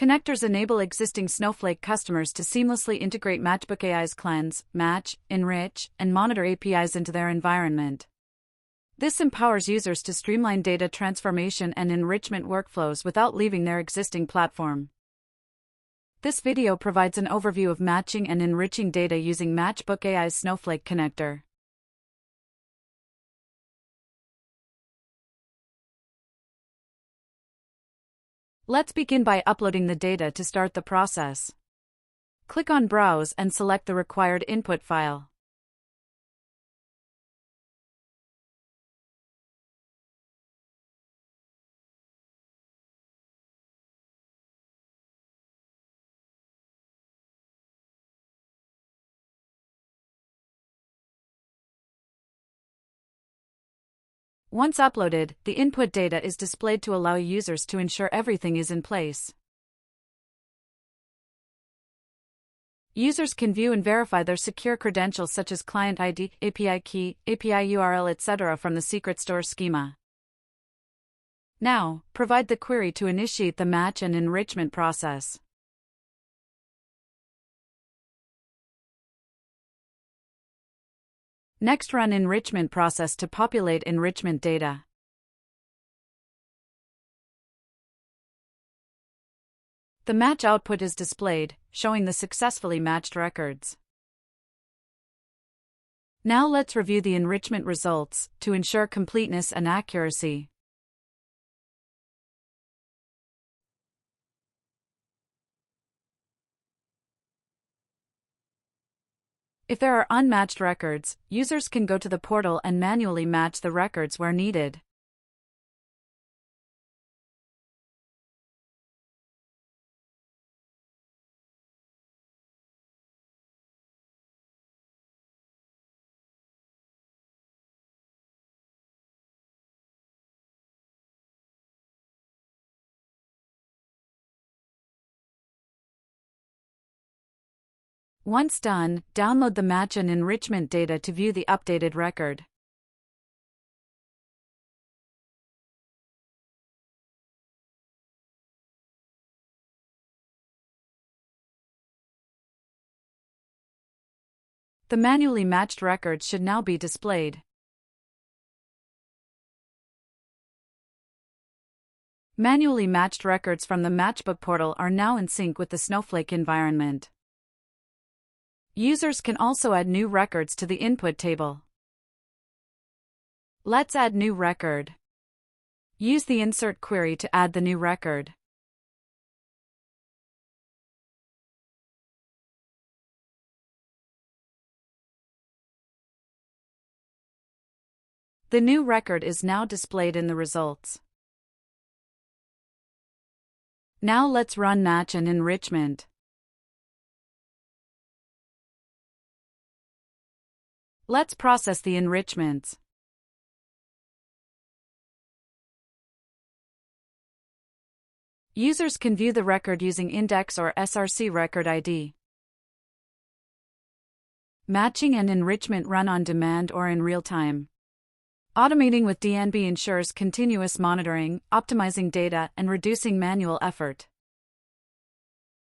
Connectors enable existing Snowflake customers to seamlessly integrate Matchbook AI's cleanse, match, enrich, and monitor APIs into their environment. This empowers users to streamline data transformation and enrichment workflows without leaving their existing platform. This video provides an overview of matching and enriching data using Matchbook AI's Snowflake Connector. Let's begin by uploading the data to start the process. Click on Browse and select the required input file. Once uploaded, the input data is displayed to allow users to ensure everything is in place. Users can view and verify their secure credentials such as client ID, API key, API URL, etc. from the secret store schema. Now, provide the query to initiate the match and enrichment process. Next, run enrichment process to populate enrichment data. The match output is displayed, showing the successfully matched records. Now let's review the enrichment results to ensure completeness and accuracy. If there are unmatched records, users can go to the portal and manually match the records where needed. Once done, download the match and enrichment data to view the updated record. The manually matched records should now be displayed. Manually matched records from the Matchbook portal are now in sync with the Snowflake environment. Users can also add new records to the input table. Let's add new record. Use the insert query to add the new record. The new record is now displayed in the results. Now let's run match and enrichment. Let's process the enrichments. Users can view the record using index or SRC record ID. Matching and enrichment run on demand or in real time. Automating with DNB ensures continuous monitoring, optimizing data, and reducing manual effort.